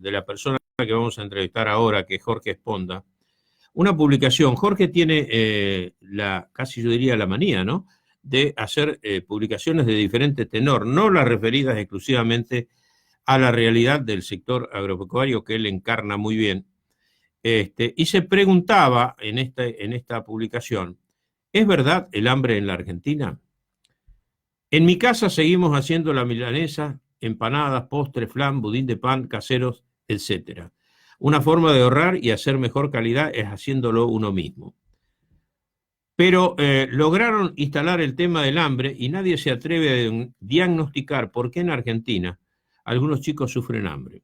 de la persona que vamos a entrevistar ahora, que es Jorge Sponda, una publicación. Jorge tiene casi yo diría la manía, ¿no?, de hacer publicaciones de diferente tenor, no las referidas exclusivamente a la realidad del sector agropecuario que él encarna muy bien. Y se preguntaba en esta publicación, ¿es verdad el hambre en la Argentina? En mi casa seguimos haciendo la milanesa, empanadas, postres, flan, budín de pan, caseros, etcétera. Una forma de ahorrar y hacer mejor calidad es haciéndolo uno mismo. Pero lograron instalar el tema del hambre y nadie se atreve a diagnosticar por qué en Argentina algunos chicos sufren hambre.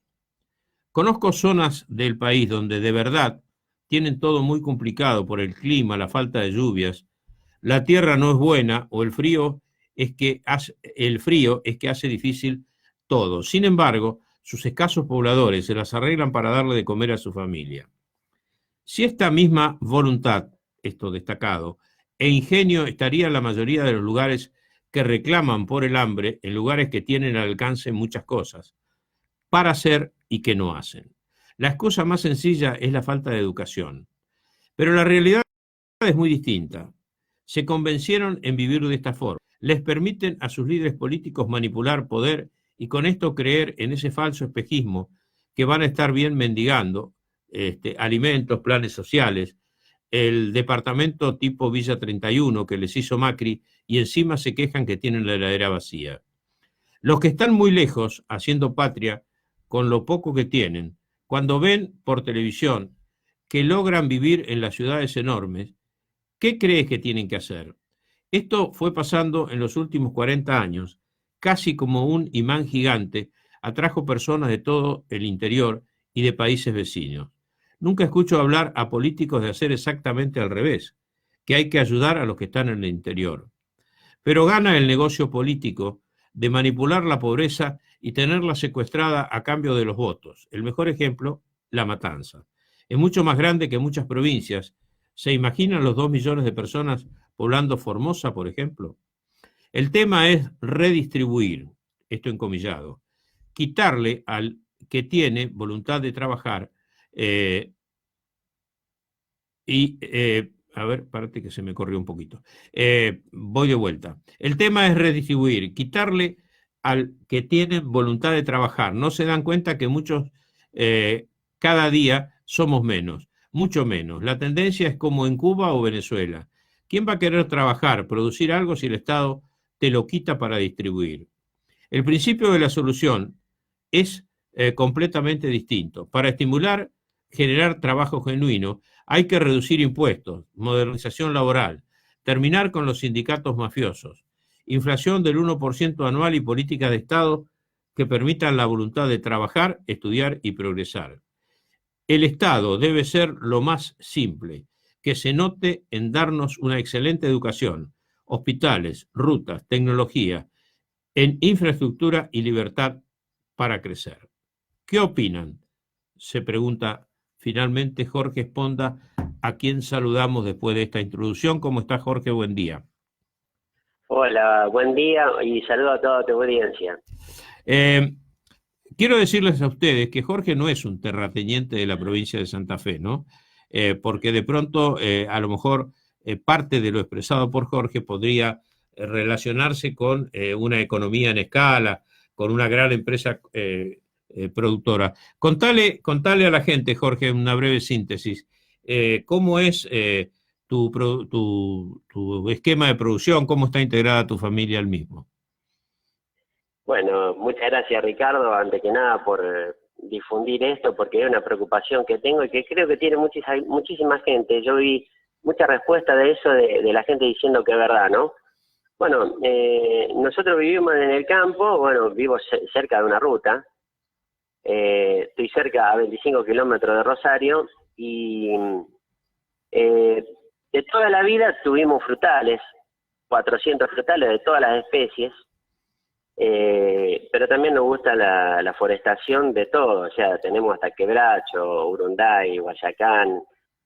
Conozco zonas del país donde de verdad tienen todo muy complicado por el clima, la falta de lluvias, la tierra no es buena o el frío es que hace difícil todo. Sin embargo, sus escasos pobladores se las arreglan para darle de comer a su familia. Si esta misma voluntad, esto destacado, e ingenio estaría en la mayoría de los lugares que reclaman por el hambre, en lugares que tienen al alcance muchas cosas para hacer y que no hacen. La excusa más sencilla es la falta de educación. Pero la realidad es muy distinta. Se convencieron en vivir de esta forma. Les permiten a sus líderes políticos manipular poder y con esto creer en ese falso espejismo que van a estar bien mendigando alimentos, planes sociales, el departamento tipo Villa 31 que les hizo Macri y encima se quejan que tienen la heladera vacía. Los que están muy lejos haciendo patria con lo poco que tienen, cuando ven por televisión que logran vivir en las ciudades enormes, ¿qué crees que tienen que hacer? Esto fue pasando en los últimos 40 años, casi como un imán gigante, atrajo personas de todo el interior y de países vecinos. Nunca escucho hablar a políticos de hacer exactamente al revés, que hay que ayudar a los que están en el interior. Pero gana el negocio político de manipular la pobreza y tenerla secuestrada a cambio de los votos. El mejor ejemplo, La Matanza. Es mucho más grande que muchas provincias. ¿Se imaginan los 2 millones de personas poblando Formosa, por ejemplo? El tema es redistribuir, esto encomillado, quitarle al que tiene voluntad de trabajar a ver, parece que se me corrió un poquito. Voy de vuelta. El tema es redistribuir, quitarle al que tiene voluntad de trabajar. No se dan cuenta que muchos, cada día somos menos, mucho menos. La tendencia es como en Cuba o Venezuela. ¿Quién va a querer trabajar, producir algo si el Estado te lo quita para distribuir? El principio de la solución es completamente distinto. Para estimular, generar trabajo genuino, hay que reducir impuestos, modernización laboral, terminar con los sindicatos mafiosos, inflación del 1% anual y políticas de Estado que permitan la voluntad de trabajar, estudiar y progresar. El Estado debe ser lo más simple, que se note en darnos una excelente educación, hospitales, rutas, tecnología, en infraestructura y libertad para crecer. ¿Qué opinan? Se pregunta finalmente Jorge Sponda, a quien saludamos después de esta introducción. ¿Cómo está, Jorge? Buen día. Hola, buen día y saludo a toda tu audiencia. Quiero decirles a ustedes que Jorge no es un terrateniente de la provincia de Santa Fe, ¿no? Porque de pronto, a lo mejor, parte de lo expresado por Jorge podría relacionarse con una economía en escala, con una gran empresa productora. Contale a la gente, Jorge, una breve síntesis. ¿Cómo es tu esquema de producción? ¿Cómo está integrada tu familia al mismo? Bueno, muchas gracias Ricardo, antes que nada por difundir esto, porque es una preocupación que tengo y que creo que tiene muchísima gente. Yo vi mucha respuesta de eso, de la gente diciendo que es verdad, ¿no? Bueno, nosotros vivimos en el campo, bueno, vivo cerca de una ruta, estoy cerca a 25 kilómetros de Rosario y de toda la vida tuvimos frutales, 400 frutales de todas las especies. Pero también nos gusta la forestación de todo, o sea, tenemos hasta Quebracho, Urunday, Guayacán,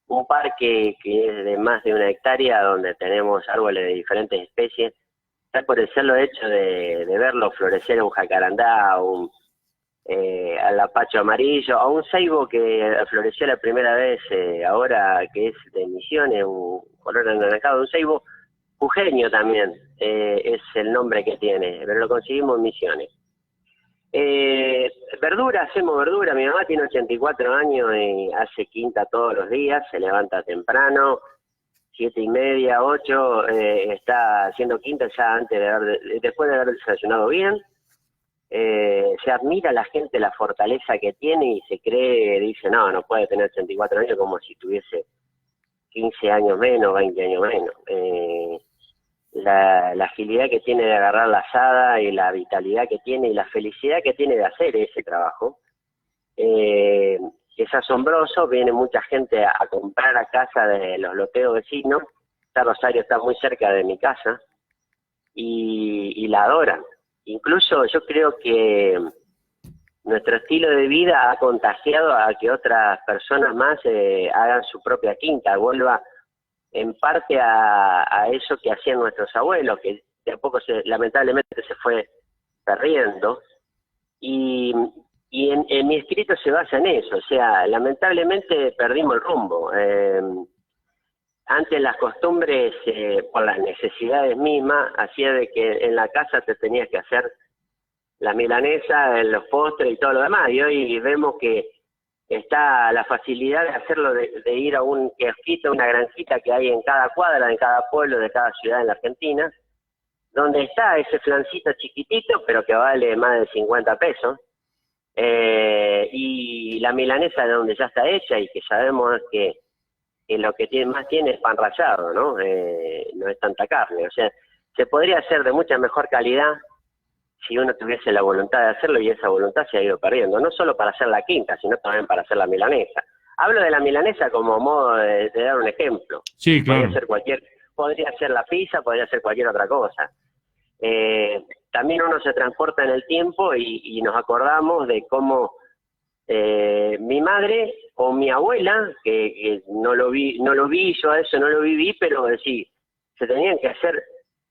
un parque que es de más de 1 hectárea donde tenemos árboles de diferentes especies. Está por el solo hecho de verlo florecer un jacarandá, al apacho amarillo, a un ceibo que floreció la primera vez ahora, que es de Misiones, un color anaranjado, un ceibo jujeño también, es el nombre que tiene, pero lo conseguimos en Misiones. Verdura, hacemos verdura. Mi mamá tiene 84 años y hace quinta todos los días, se levanta temprano, 7:30, 8, está haciendo quinta ya después de haber desayunado bien. Se admira a la gente la fortaleza que tiene y se cree, dice, no puede tener 84 años como si tuviese 15 años menos, 20 años menos. La agilidad que tiene de agarrar la azada y la vitalidad que tiene y la felicidad que tiene de hacer ese trabajo es asombroso. Viene mucha gente a comprar a casa de los loteos vecinos. Rosario está muy cerca de mi casa y la adoran. Incluso yo creo que nuestro estilo de vida ha contagiado a que otras personas más hagan su propia quinta, vuelva en parte a eso que hacían nuestros abuelos, que de a poco lamentablemente se fue perdiendo, y en mi escrito se basa en eso. O sea, lamentablemente perdimos el rumbo. Antes las costumbres, por las necesidades mismas, hacía de que en la casa te tenías que hacer la milanesa, los postres y todo lo demás, y hoy vemos que está la facilidad de hacerlo, de ir a un kiosquito, una granjita que hay en cada cuadra, en cada pueblo de cada ciudad en la Argentina, donde está ese flancito chiquitito, pero que vale más de 50 pesos, y la milanesa de donde ya está hecha y que sabemos que lo que más tiene es pan rallado, ¿no? No es tanta carne. O sea, se podría hacer de mucha mejor calidad si uno tuviese la voluntad de hacerlo, y esa voluntad se ha ido perdiendo, no solo para hacer la quinta, sino también para hacer la milanesa. Hablo de la milanesa como modo de dar un ejemplo. Sí, claro. Podría ser la pizza, podría ser cualquier otra cosa. También uno se transporta en el tiempo y nos acordamos de cómo mi madre o mi abuela, que no lo vi yo a eso, no lo viví, pero sí, se tenían que hacer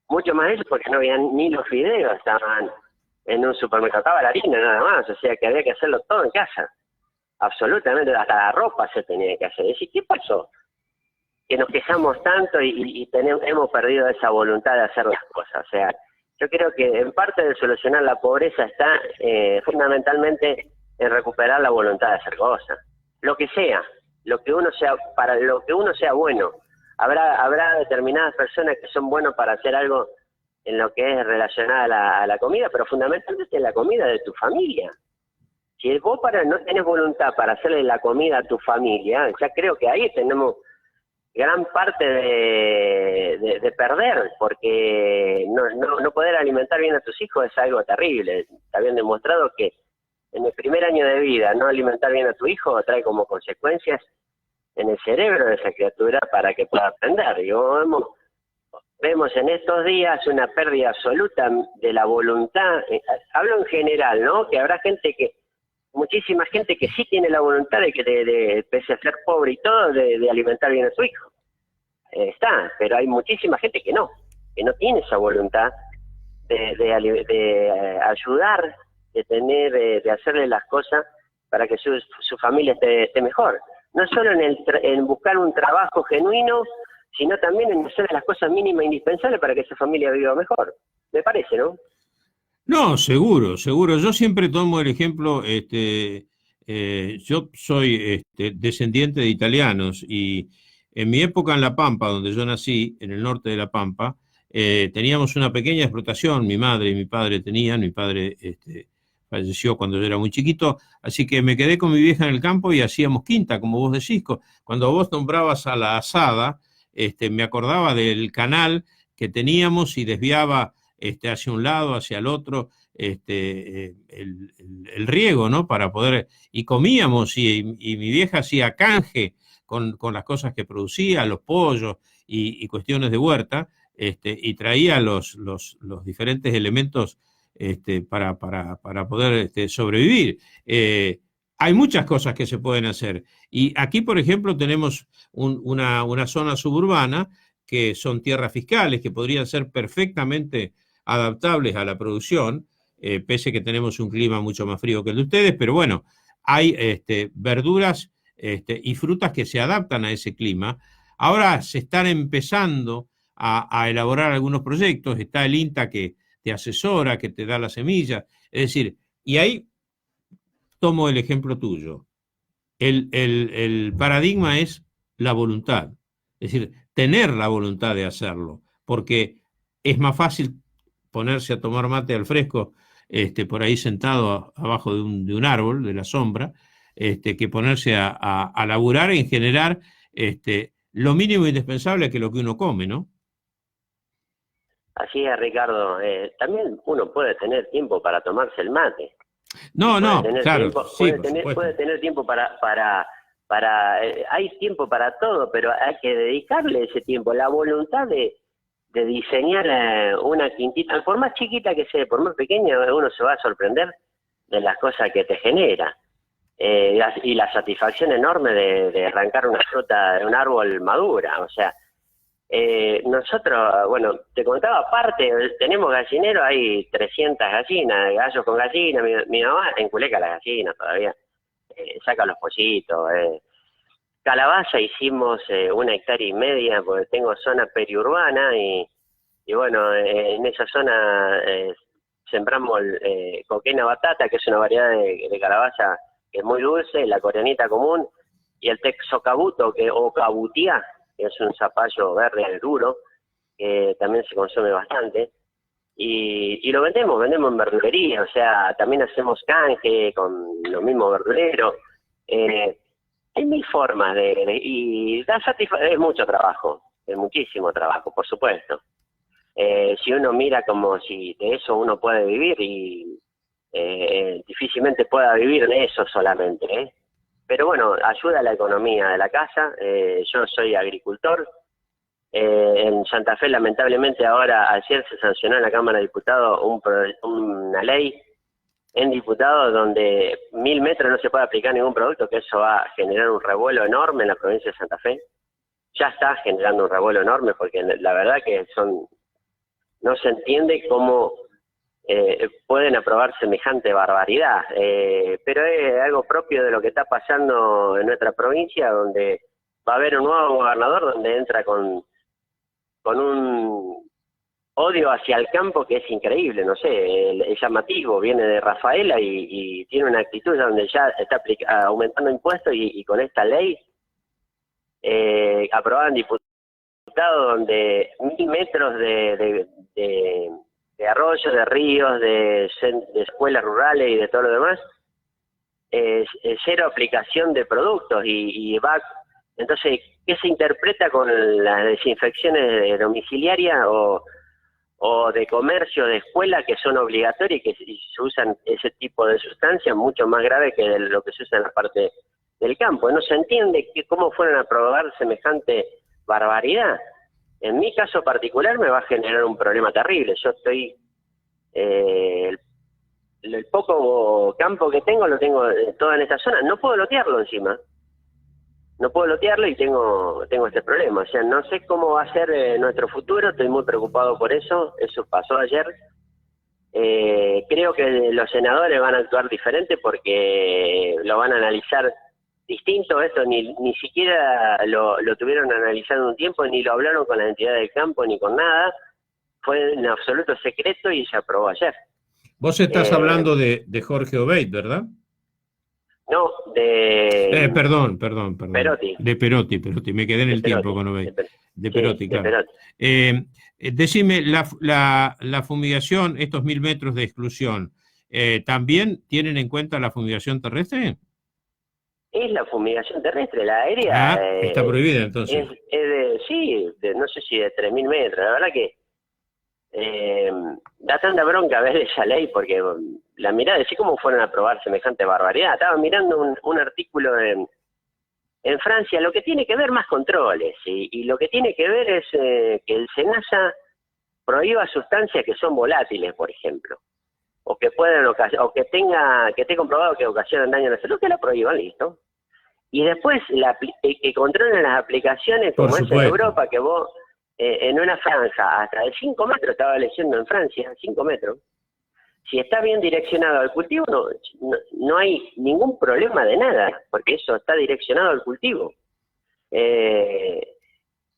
mucho más eso porque no habían ni los fideos, estaban en un supermercado, estaba la harina nada más, o sea que había que hacerlo todo en casa, absolutamente, hasta la ropa se tenía que hacer. Decir, ¿qué pasó? Que nos quejamos tanto y hemos perdido esa voluntad de hacer las cosas. O sea, yo creo que en parte de solucionar la pobreza está fundamentalmente en recuperar la voluntad de hacer cosas, lo que sea, para lo que uno sea bueno. Habrá determinadas personas que son buenos para hacer algo en lo que es relacionado a la comida, pero fundamentalmente en la comida de tu familia. Si vos no tenés voluntad para hacerle la comida a tu familia, ya creo que ahí tenemos gran parte de perder, porque no poder alimentar bien a tus hijos es algo terrible. Está bien demostrado que en el primer año de vida no alimentar bien a tu hijo trae como consecuencias en el cerebro de esa criatura para que pueda aprender. Y vemos en estos días una pérdida absoluta de la voluntad. Hablo en general, ¿no? Que habrá muchísima gente que sí tiene la voluntad de pese a ser pobre y todo, de alimentar bien a su hijo. Pero hay muchísima gente que no tiene esa voluntad de ayudar, de hacerle las cosas para que su familia esté mejor. No solo en buscar un trabajo genuino, sino también en hacer las cosas mínimas e indispensables para que esa familia viva mejor. Me parece, ¿no? No, seguro. Yo siempre tomo el ejemplo, yo soy descendiente de italianos y en mi época en La Pampa, donde yo nací, en el norte de La Pampa, teníamos una pequeña explotación, mi madre y mi padre tenían, mi padre falleció cuando yo era muy chiquito, así que me quedé con mi vieja en el campo y hacíamos quinta, como vos decís. Cuando vos nombrabas a la asada, me acordaba del canal que teníamos y desviaba hacia un lado, hacia el otro, el riego, ¿no? Para poder, y comíamos, y mi vieja hacía canje con las cosas que producía, los pollos y cuestiones de huerta, y traía los diferentes elementos para poder sobrevivir. Hay muchas cosas que se pueden hacer. Y aquí, por ejemplo, tenemos una zona suburbana que son tierras fiscales que podrían ser perfectamente adaptables a la producción, pese que tenemos un clima mucho más frío que el de ustedes, pero bueno, hay verduras y frutas que se adaptan a ese clima. Ahora se están empezando a elaborar algunos proyectos, está el INTA que te asesora, que te da la semilla, es decir, y ahí tomo el ejemplo tuyo. El paradigma es la voluntad, es decir, tener la voluntad de hacerlo, porque es más fácil ponerse a tomar mate al fresco, por ahí sentado abajo de un árbol, de la sombra, que ponerse a laburar en generar lo mínimo indispensable que lo que uno come, ¿no? Así es, Ricardo. También uno puede tener tiempo para tomarse el mate. Y No, puede no, tener claro, tiempo, sí, por supuesto. puede tener tiempo hay tiempo para todo, pero hay que dedicarle ese tiempo, la voluntad de diseñar una quintita, por más chiquita que sea, por más pequeña, uno se va a sorprender de las cosas que te genera. Y la satisfacción enorme de arrancar una fruta de un árbol madura, o sea, nosotros, bueno, te contaba, aparte, tenemos gallinero, hay 300 gallinas, gallos con gallinas, mi mamá enculeca las gallinas todavía, saca los pollitos. Calabaza hicimos 1,5 hectáreas, porque tengo zona periurbana y bueno, en esa zona sembramos coquena batata, que es una variedad de calabaza que es muy dulce, la coreanita común, y el texocabuto, o cabutía, que es un zapallo verde duro, que también se consume bastante. Y lo vendemos en verdulería, o sea, también hacemos canje con los mismos verduleros. Hay mil formas y da es mucho trabajo, es muchísimo trabajo, por supuesto. Si uno mira como si de eso uno puede vivir, y difícilmente pueda vivir de eso solamente, ¿eh? Pero bueno, ayuda a la economía de la casa. Yo soy agricultor. En Santa Fe, lamentablemente, ayer se sancionó en la Cámara de Diputados una ley en diputados donde 1.000 metros no se puede aplicar ningún producto, que eso va a generar un revuelo enorme en la provincia de Santa Fe. Ya está generando un revuelo enorme, porque la verdad que no se entiende cómo pueden aprobar semejante barbaridad, pero es algo propio de lo que está pasando en nuestra provincia, donde va a haber un nuevo gobernador donde entra con un odio hacia el campo que es increíble, no sé, es llamativo, viene de Rafaela y tiene una actitud donde ya está aumentando impuestos y con esta ley aprobada en diputados, donde 1.000 metros de arroyos, de ríos, de escuelas rurales y de todo lo demás, cero aplicación de productos y va. Entonces, ¿qué se interpreta con las desinfecciones domiciliarias o de comercio, de escuela, que son obligatorias y que se usan ese tipo de sustancias mucho más grave que lo que se usa en la parte del campo? No se entiende cómo fueron a probar semejante barbaridad. En mi caso particular me va a generar un problema terrible. Yo estoy... el poco campo que tengo lo tengo todo en esta zona. No puedo lotearlo encima. No puedo lotearlo y tengo este problema. O sea, no sé cómo va a ser nuestro futuro. Estoy muy preocupado por eso. Eso pasó ayer. Creo que los senadores van a actuar diferente porque lo van a analizar distinto. Esto ni siquiera lo tuvieron analizado un tiempo, ni lo hablaron con las entidades del campo, ni con nada. Fue en absoluto secreto y se aprobó ayer. Vos estás hablando de Jorge Obeid, ¿verdad? No, de... Perdón. Perotti. De Perotti, me quedé en el tiempo con Obeid. De Perotti, sí, claro. De Perotti. Decime, la fumigación, estos 1.000 metros de exclusión, ¿también tienen en cuenta la fumigación terrestre? Es la fumigación terrestre, la aérea. Está prohibida entonces. No sé si de 3.000 metros. La verdad que da tanta bronca ver esa ley, porque la mirada, decir cómo fueron a aprobar semejante barbaridad. Estaba mirando un artículo en Francia, lo que tiene que ver más controles, y lo que tiene que ver es que el SENASA prohíba sustancias que son volátiles, por ejemplo, o que pueden o que esté comprobado que ocasionan daño a la salud, que la prohíban, listo. Y después que controlen las aplicaciones, como es en Europa, que vos en una franja hasta de 5 metros, estaba leyendo en Francia, 5 metros, Si está bien direccionado al cultivo, no hay ningún problema de nada, porque eso está direccionado al cultivo.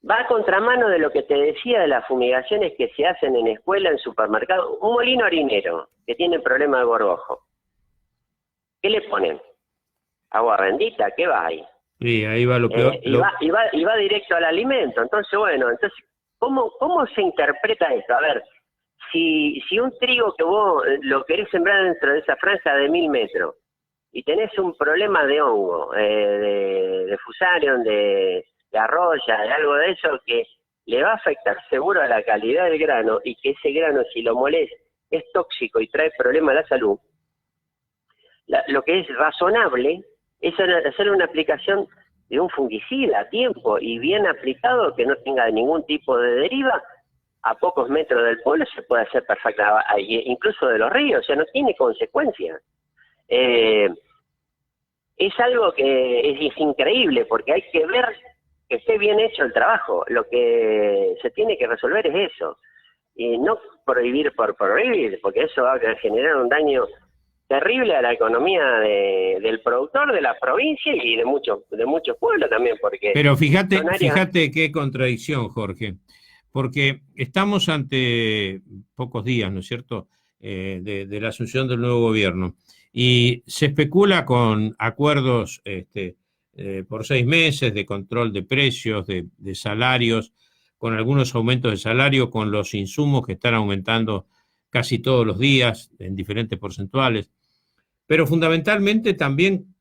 Va a contramano de lo que te decía de las fumigaciones que se hacen en escuela, en supermercado. Un molino harinero que tiene problema de gorgojo. ¿Qué le ponen? ¿Agua bendita? ¿Qué va ahí? Sí, ahí va lo peor. Y va directo al alimento. Entonces, bueno, ¿cómo se interpreta esto? A ver, si un trigo que vos lo querés sembrar dentro de esa franja de 1000 metros y tenés un problema de hongo, de fusarium, de arroya, de algo de eso que le va a afectar seguro a la calidad del grano y que ese grano, si lo molés, es tóxico y trae problemas a la salud, lo que es razonable es hacer una aplicación de un fungicida a tiempo y bien aplicado, que no tenga ningún tipo de deriva. A pocos metros del pueblo se puede hacer perfectamente, incluso de los ríos, o sea, no tiene consecuencias. Es algo que es increíble, porque hay que ver que esté bien hecho el trabajo. Lo que se tiene que resolver es eso, y no prohibir por prohibir, porque eso va a generar un daño terrible a la economía del productor, de la provincia y de muchos pueblos también, porque... Pero fíjate qué contradicción, Jorge, porque estamos ante pocos días, ¿no es cierto?, de la asunción del nuevo gobierno, y se especula con acuerdos por 6 meses de control de precios, de salarios, con algunos aumentos de salario, con los insumos que están aumentando casi todos los días en diferentes porcentuales. Pero fundamentalmente también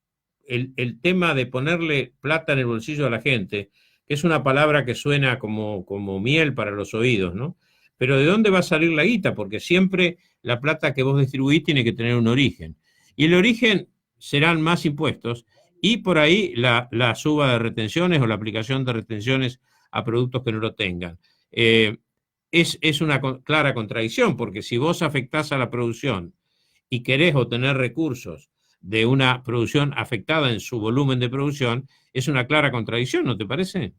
el tema de ponerle plata en el bolsillo a la gente, que es una palabra que suena como miel para los oídos, ¿no? Pero ¿de dónde va a salir la guita? Porque siempre la plata que vos distribuís tiene que tener un origen. Y el origen serán más impuestos y por ahí la suba de retenciones o la aplicación de retenciones a productos que no lo tengan. Es una clara contradicción, porque si vos afectás a la producción y querés obtener recursos de una producción afectada en su volumen de producción, es una clara contradicción, ¿no te parece?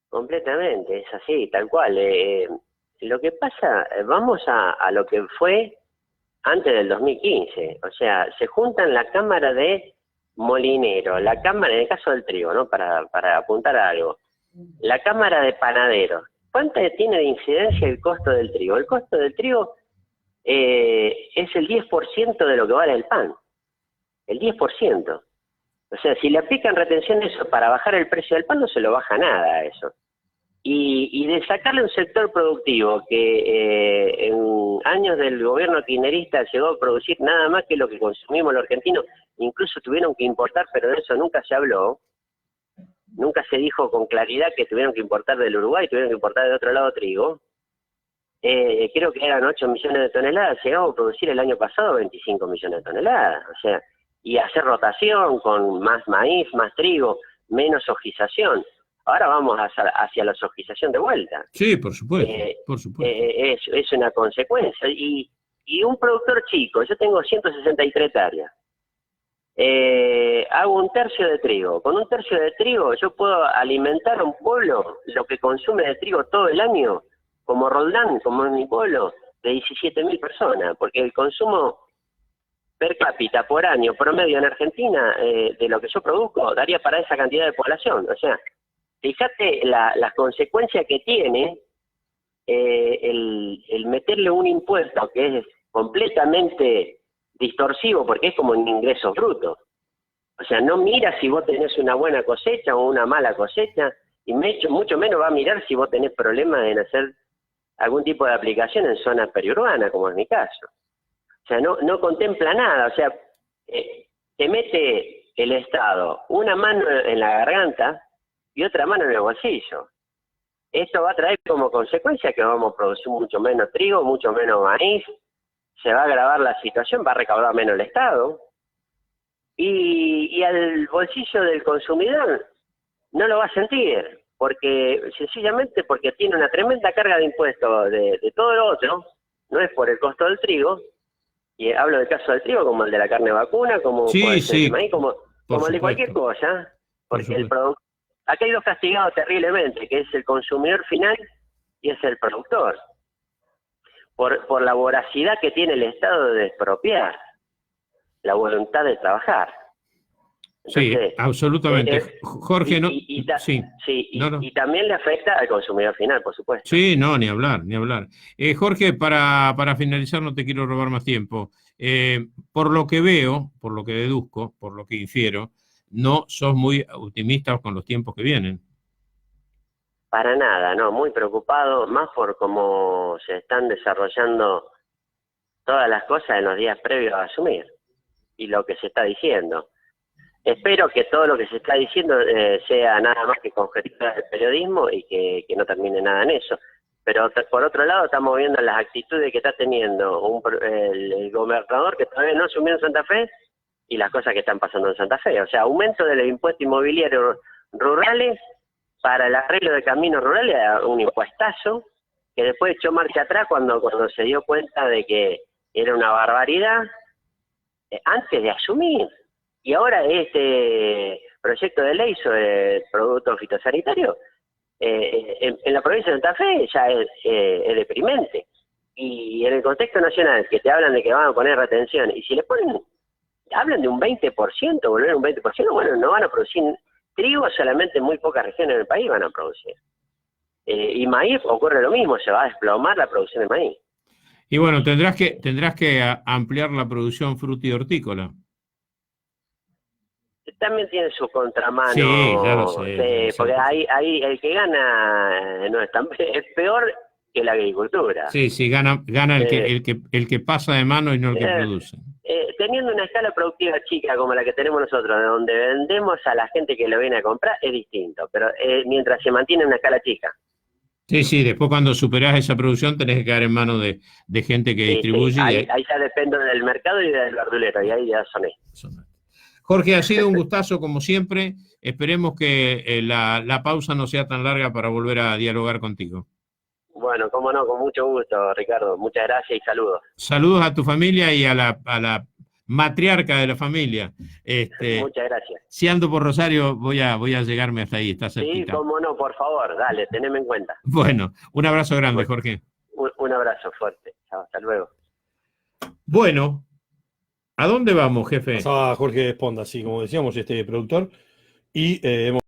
Completamente, es así, tal cual. Lo que pasa, vamos a lo que fue antes del 2015, o sea, se juntan la Cámara de Molinero, la Cámara, en el caso del trigo, ¿no? Para apuntar a algo, la Cámara de Panaderos. ¿Cuánto tiene de incidencia el costo del trigo? El costo del trigo es el 10% de lo que vale el pan, el 10%. O sea, si le aplican retención eso para bajar el precio del pan, no se lo baja nada a eso. Y de sacarle un sector productivo que en años del gobierno kirchnerista llegó a producir nada más que lo que consumimos los argentinos, incluso tuvieron que importar, pero de eso nunca se habló, nunca se dijo con claridad que tuvieron que importar del Uruguay, tuvieron que importar de otro lado trigo. Creo que eran 8 millones de toneladas, llegamos a producir el año pasado 25 millones de toneladas, o sea, y hacer rotación con más maíz, más trigo, menos sojización. Ahora vamos hacia la sojización de vuelta. Sí, por supuesto, por supuesto. Es una consecuencia. Y un productor chico, yo tengo 163 hectáreas, hago un tercio de trigo. Con un tercio de trigo yo puedo alimentar a un pueblo lo que consume de trigo todo el año, como Roldán, como en mi pueblo, de 17.000 personas, porque el consumo per cápita por año promedio en Argentina de lo que yo produzco daría para esa cantidad de población. O sea, fíjate las consecuencias que tiene el meterle un impuesto que es completamente distorsivo, porque es como un ingreso bruto. O sea, no mira si vos tenés una buena cosecha o una mala cosecha, y mucho menos va a mirar si vos tenés problemas en hacer algún tipo de aplicación en zona periurbana, como es mi caso. O sea, no contempla nada. O sea, te mete el Estado una mano en la garganta y otra mano en el bolsillo. Esto va a traer como consecuencia que vamos a producir mucho menos trigo, mucho menos maíz, se va a agravar la situación, va a recaudar menos el Estado, y al bolsillo del consumidor no lo va a sentir, sencillamente porque tiene una tremenda carga de impuestos de todo lo otro, no es por el costo del trigo, y hablo del caso del trigo como el de la carne vacuna, como puede ser el maíz, como el de cualquier cosa, porque el productor, acá hay dos castigados terriblemente, que es el consumidor final y es el productor. por la voracidad que tiene el Estado de expropiar, la voluntad de trabajar. Entonces, sí, absolutamente. Jorge, no, sí, sí, no, no. y también le afecta al consumidor final, por supuesto. Sí, no, ni hablar, ni hablar. Jorge, para finalizar, no te quiero robar más tiempo. Por lo que veo, por lo que deduzco, por lo que infiero, no sos muy optimista con los tiempos que vienen. Para nada, no, muy preocupado, más por cómo se están desarrollando todas las cosas en los días previos a asumir y lo que se está diciendo. Espero que todo lo que se está diciendo sea nada más que conjeturas del periodismo y que no termine nada en eso. Pero por otro lado estamos viendo las actitudes que está teniendo el gobernador que todavía no asumió en Santa Fe y las cosas que están pasando en Santa Fe. O sea, aumento del impuesto inmobiliario rurales para el arreglo de caminos rurales, un impuestazo que después echó marcha atrás cuando se dio cuenta de que era una barbaridad antes de asumir. Y ahora este proyecto de ley sobre productos fitosanitarios en la provincia de Santa Fe ya es deprimente. Y en el contexto nacional, que te hablan de que van a poner retención, y si le ponen, hablan de un 20%, volver un 20%, bueno, no van a producir trigo, solamente en muy pocas regiones del país van a producir. Y maíz ocurre lo mismo, se va a desplomar la producción de maíz. Y bueno, tendrás que ampliar la producción fruta y hortícola. También tiene su contramano, Sí, ya lo sé, ya lo sé. porque ahí el que gana no es es peor que la agricultura. Sí, sí, gana el que pasa de mano y no el que produce. Teniendo una escala productiva chica como la que tenemos nosotros, de donde vendemos a la gente que lo viene a comprar, es distinto, pero mientras se mantiene una escala chica. Sí, sí, después cuando superás esa producción tenés que quedar en manos de gente que distribuye. Sí, ahí ya depende del mercado y del verdulero, y ahí ya son estos. Jorge, ha sido un gustazo como siempre. Esperemos que la pausa no sea tan larga para volver a dialogar contigo. Bueno, cómo no, con mucho gusto, Ricardo. Muchas gracias y saludos. Saludos a tu familia y a la matriarca de la familia. Muchas gracias. Si ando por Rosario, voy a llegarme hasta ahí, está cerquita. Sí, cómo no, por favor, dale, teneme en cuenta. Bueno, un abrazo grande, Jorge. Un abrazo fuerte. Chao, hasta luego. Bueno, ¿a dónde vamos, jefe? Pasaba Jorge Esponda, sí, como decíamos, productor, y hemos